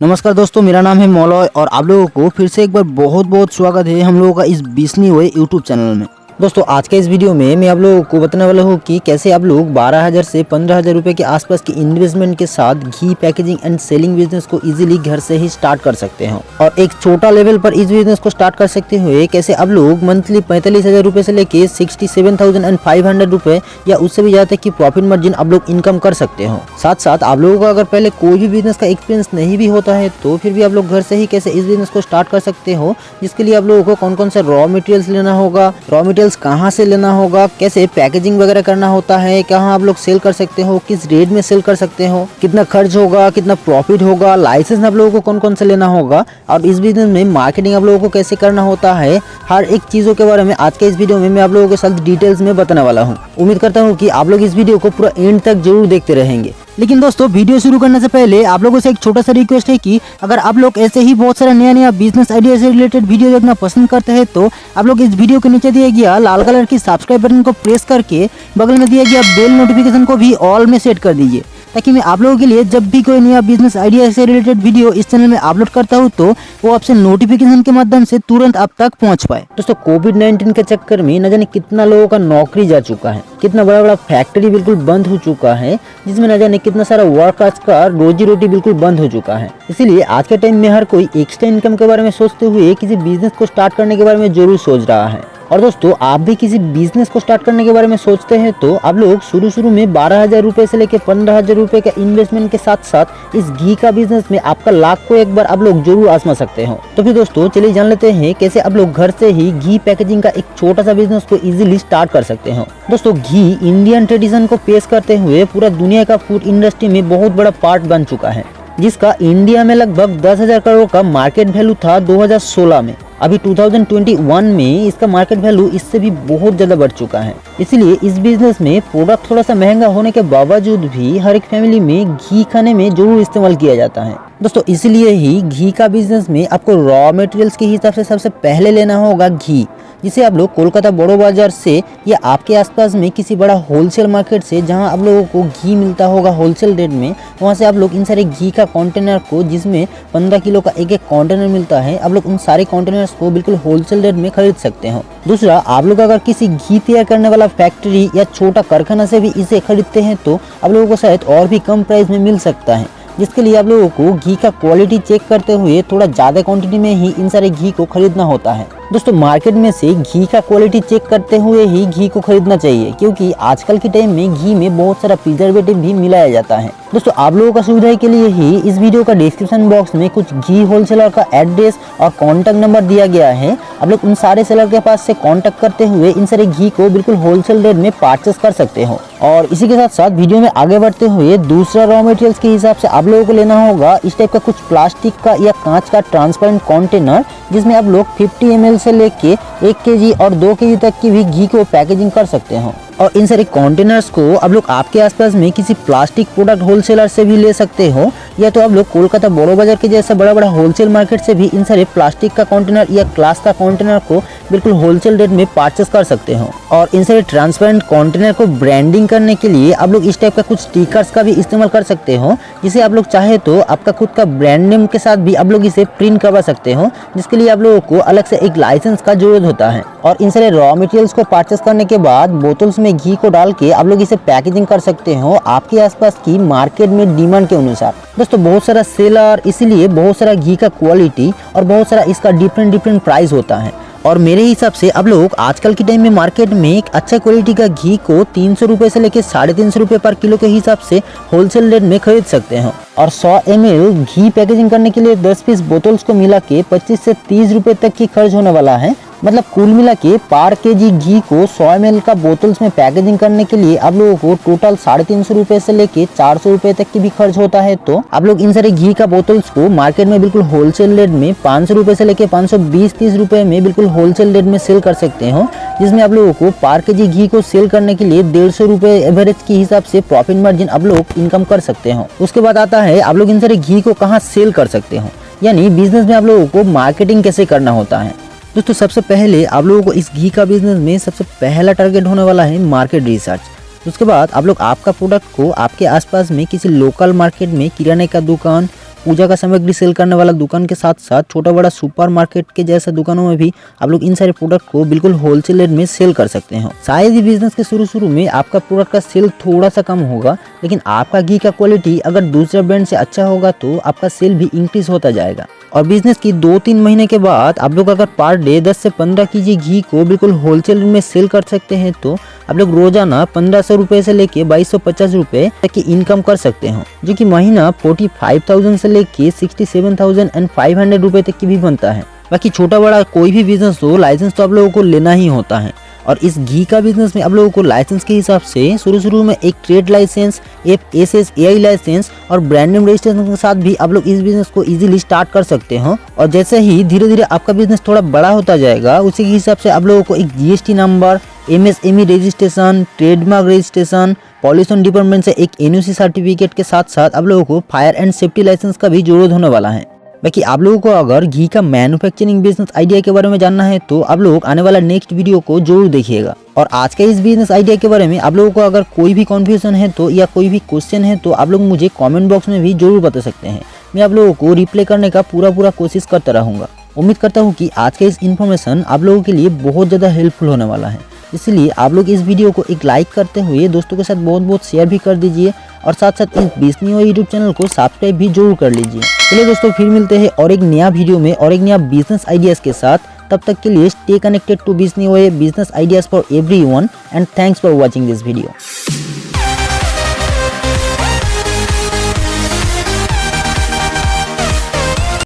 नमस्कार दोस्तों, मेरा नाम है मौलॉय और आप लोगों को फिर से एक बार बहुत बहुत स्वागत है हम लोगों का इस बिसनी हुए यूट्यूब चैनल में। दोस्तों आज के इस वीडियो में मैं आप लोगों को बताने वाला हूँ कि कैसे आप लोग 12,000 से 15,000 रुपये के आसपास की इन्वेस्टमेंट के साथ घी पैकेजिंग एंड सेलिंग बिजनेस को इजीली घर से ही स्टार्ट कर सकते हो और एक छोटा लेवल पर इस बिजनेस को स्टार्ट कर सकते हुए कैसे आप लोग मंथली 45,000 रुपये से लेके 67,500 रुपये या उससे भी ज़्यादा की प्रॉफिट मार्जिन आप लोग इनकम कर सकते हो। साथ साथ आप लोगों को अगर पहले कोई भी बिजनेस का एक्सपीरियंस नहीं भी होता है तो फिर भी आप लोग घर से ही कैसे इस बिजनेस को स्टार्ट कर सकते हो, जिसके लिए आप लोगों को कौन कौन से रॉ मटेरियल्स लेना होगा, रॉ मटेरियल्स कहाँ से लेना होगा, कैसे पैकेजिंग वगैरह करना होता है, कहाँ आप लोग सेल कर सकते हो, किस रेट में सेल कर सकते हो, कितना खर्च होगा, कितना प्रॉफिट होगा, लाइसेंस आप लोगों को कौन कौन से लेना होगा और इस बिजनेस में मार्केटिंग आप लोगों को कैसे करना होता है, हर एक चीज़ों के बारे में आज के इस वीडियो में मैं आप लोगों के साथ डिटेल्स में बताने वाला हूँ। उम्मीद करता हूँ कि आप लोग इस वीडियो को पूरा एंड तक जरूर देखते रहेंगे। लेकिन दोस्तों वीडियो शुरू करने से पहले आप लोगों से एक छोटा सा रिक्वेस्ट है कि अगर आप लोग ऐसे ही बहुत सारा नया बिजनेस आइडिया से रिलेटेड वीडियो देखना पसंद करते हैं तो आप लोग इस वीडियो के नीचे दिया गया लाल कलर की सब्सक्राइब बटन को प्रेस करके बगल में दिया गया बेल नोटिफिकेशन को भी ऑल में सेट कर दीजिए, ताकि मैं आप लोगों के लिए जब भी कोई नया बिजनेस आइडिया से रिलेटेड वीडियो इस चैनल में अपलोड करता हूँ तो वो आपसे नोटिफिकेशन के माध्यम से तुरंत आप तक पहुँच पाए। दोस्तों कोविड-19 के चक्कर में न जाने कितना लोगों का नौकरी जा चुका है, कितना बड़ा बड़ा फैक्ट्री बिल्कुल बंद हो चुका है, जिसमें न जाने कितना सारा वर्कर्स का रोजी रोटी बिल्कुल बंद हो चुका है। इसीलिए आज के टाइम में हर कोई एक्स्ट्रा इनकम के बारे में सोचते हुए किसी बिजनेस को स्टार्ट करने के बारे में जरूर सोच रहा है। और दोस्तों आप भी किसी बिजनेस को स्टार्ट करने के बारे में सोचते हैं तो आप लोग शुरू में 12,000 रुपये से लेकर 15,000 रुपये का इन्वेस्टमेंट के साथ साथ इस घी का बिजनेस में आपका लाख को एक बार आप लोग जरूर आजमा सकते हो। तो फिर दोस्तों चलिए जान लेते हैं कैसे आप लोग घर से ही घी पैकेजिंग का एक छोटा सा बिजनेस को इजीली स्टार्ट कर सकते हो। दोस्तों घी इंडियन ट्रेडिशन को पेश करते हुए पूरा दुनिया का फूड इंडस्ट्री में बहुत बड़ा पार्ट बन चुका है, जिसका इंडिया में लगभग 10,000 करोड़ का मार्केट वैल्यू था 2016 में। अभी 2021 में इसका मार्केट वैल्यू इससे भी बहुत ज़्यादा बढ़ चुका है। इसलिए इस बिजनेस में प्रोडक्ट थोड़ा सा महंगा होने के बावजूद भी हर एक फैमिली में घी खाने में जरूर इस्तेमाल किया जाता है। दोस्तों इसलिए ही घी का बिजनेस में आपको रॉ मटेरियल्स के हिसाब से सबसे पहले लेना होगा घी, जिसे आप लोग कोलकाता बड़ो बाजार से या आपके आसपास में किसी बड़ा होलसेल मार्केट से जहां आप लोगों को घी मिलता होगा होलसेल रेट में, वहां से आप लोग इन सारे घी का कंटेनर को, जिसमें 15 किलो का एक कंटेनर मिलता है, आप लोग उन सारे कंटेनर्स को बिल्कुल होलसेल रेट में खरीद सकते हो। दूसरा, आप लोग अगर किसी घी तैयार करने वाला फैक्ट्री या छोटा कारखाना से भी इसे खरीदते हैं तो आप लोगों को शायद और भी कम प्राइस में मिल सकता है, जिसके लिए आप लोगों को घी का क्वालिटी चेक करते हुए थोड़ा ज़्यादा क्वांटिटी में ही इन सारे घी को खरीदना होता है। दोस्तों मार्केट में से घी का क्वालिटी चेक करते हुए ही घी को खरीदना चाहिए, क्योंकि आजकल के टाइम में घी में बहुत सारा प्रिजर्वेटिव भी मिलाया जाता है। दोस्तों आप लोगों का सुविधा के लिए ही इस वीडियो का डिस्क्रिप्शन बॉक्स में कुछ घी होलसेलर का एड्रेस और कॉन्टैक्ट नंबर दिया गया है। आप लोग उन सारे सेलर के पास से कॉन्टैक्ट करते हुए इन सारे घी को बिल्कुल होलसेल रेट में परचेस कर सकते हो। और इसी के साथ साथ वीडियो में आगे बढ़ते हुए दूसरा रॉ मटेरियल्स के हिसाब से आप लोगों को लेना होगा इस टाइप का कुछ प्लास्टिक का या कांच का ट्रांसपेरेंट कंटेनर, जिसमें आप लोग 50 ml से लेके 1 kg और 2 kg तक की भी घी को पैकेजिंग कर सकते हो। और इन सारे कंटेनर्स को आप लोग आपके आसपास में किसी प्लास्टिक प्रोडक्ट होलसेलर से भी ले सकते हो, या तो आप लोग कोलकाता बड़ो बाजार के जैसा बड़ा बड़ा होलसेल मार्केट से भी इन सारे प्लास्टिक का कंटेनर या ग्लास का कंटेनर को बिल्कुल होलसेल रेट में परचेस कर सकते हो। और इन सारे ट्रांसपेरेंट कंटेनर को ब्रांडिंग करने के लिए आप लोग इस टाइप का कुछ स्टिकर्स का भी इस्तेमाल कर सकते हो, जिसे आप लोग चाहे तो आपका खुद का ब्रांड नेम के साथ भी आप लोग इसे प्रिंट करवा सकते हो, जिसके लिए आप लोगों को अलग से एक लाइसेंस का जरूरत होता है। और इन सारे रॉ मटेरियल्स को परचेस करने के बाद बोतल्स में घी को डाल के आप लोग इसे पैकेजिंग कर सकते हो आपके आसपास की मार्केट में डिमांड के अनुसार। दोस्तों बहुत सारा सेलर, इसीलिए बहुत सारा घी का क्वालिटी और बहुत सारा इसका डिफरेंट प्राइस होता है। और मेरे हिसाब से आप लोग आजकल के टाइम में मार्केट में एक अच्छा क्वालिटी का घी को 300 रुपये से लेकर 350 रुपये पर किलो के हिसाब से होलसेल रेट में खरीद सकते हो। और 100 ml घी पैकेजिंग करने के लिए 10 पीस बोतल्स को मिला के 25 से 30 रुपये तक की खर्च होने वाला है। मतलब कुल मिला के पर केजी घी को 100 ml का बोतल्स में पैकेजिंग करने के लिए आप लोगों को टोटल 350 रुपये से लेके 400 रुपये तक की भी खर्च होता है। तो आप लोग इन सारे घी का बोतल्स को मार्केट में बिल्कुल होलसेल रेट में 500 रुपये से लेके 520-30 रुपये में बिल्कुल होलसेल रेट में सेल कर सकते हो, जिसमें आप लोगों को पर केजी घी को सेल करने के लिए 150 रुपये एवरेज के हिसाब से प्रॉफिट मार्जिन आप लोग इनकम कर सकते हो। उसके बाद आता है आप लोग इन सारे घी को कहाँ सेल कर सकते हो, यानी बिजनेस में आप लोगों को मार्केटिंग कैसे करना होता है। दोस्तों सबसे पहले आप लोगों को इस घी का बिजनेस में सबसे पहला टारगेट होने वाला है मार्केट रिसर्च। उसके बाद आप लोग आपका प्रोडक्ट को आपके आसपास में किसी लोकल मार्केट में किराने का दुकान, पूजा का सामग्री सेल करने वाला दुकान के साथ साथ छोटा बड़ा सुपरमार्केट के जैसा दुकानों में भी आप लोग इन सारे प्रोडक्ट को बिल्कुल होलसेल रेट में सेल कर सकते हो। शायद ही बिजनेस के शुरू में आपका प्रोडक्ट का सेल थोड़ा सा कम होगा, लेकिन आपका घी का क्वालिटी अगर दूसरे ब्रांड से अच्छा होगा तो आपका सेल भी इंक्रीज होता जाएगा। और बिजनेस की 2-3 महीने के बाद आप लोग अगर पर डे 10 से 15 केजी घी को बिल्कुल होलसेल में सेल कर सकते हैं तो आप लोग रोजाना 1500 रुपए से लेके 2250 रुपए तक की इनकम कर सकते हो, जो कि महीना 45,000 से लेके 67,500 रुपए तक की भी बनता है। बाकी छोटा बड़ा कोई भी बिजनेस हो, लाइसेंस तो आप लोगों को लेना ही होता है। और इस घी का बिजनेस में आप लोगों को लाइसेंस के हिसाब से शुरू में एक ट्रेड लाइसेंस, FSSAI लाइसेंस और ब्रांड नेम रजिस्ट्रेशन के साथ भी आप लोग इस बिजनेस को इजीली स्टार्ट कर सकते हो। और जैसे ही धीरे धीरे आपका बिजनेस थोड़ा बड़ा होता जाएगा, उसी के हिसाब से आप लोगों को एक GST number, MSME registration, trademark registration, pollution department से एक NOC सर्टिफिकेट के साथ साथ आप लोगों को फायर एंड सेफ्टी लाइसेंस का भी जरूरत होने वाला है। बाकी आप लोगों को अगर घी का मैन्युफैक्चरिंग बिजनेस आइडिया के बारे में जानना है तो आप लोग आने वाला नेक्स्ट वीडियो को जरूर देखिएगा। और आज के इस बिजनेस आइडिया के बारे में आप लोगों को अगर कोई भी कंफ्यूजन है तो या कोई भी क्वेश्चन है तो आप लोग मुझे कमेंट बॉक्स में भी जरूर बता सकते हैं। मैं आप लोगों को रिप्लाई करने का पूरा कोशिश करता रहूँगा। उम्मीद करता हूँ कि आज का इस इन्फॉर्मेशन आप लोगों के लिए बहुत ज़्यादा हेल्पफुल होने वाला है, इसलिए आप लोग इस वीडियो को एक लाइक करते हुए दोस्तों के साथ बहुत शेयर भी कर दीजिए और साथ साथ इस बिजनी और यूट्यूब चैनल को सब्सक्राइब भी जरूर कर लीजिए। चलिए दोस्तों, फिर मिलते हैं और एक नया वीडियो में और एक नया बिजनेस आइडियाज के साथ। तब तक के लिए stay connected to Bizney way business ideas for everyone and thanks for watching this video.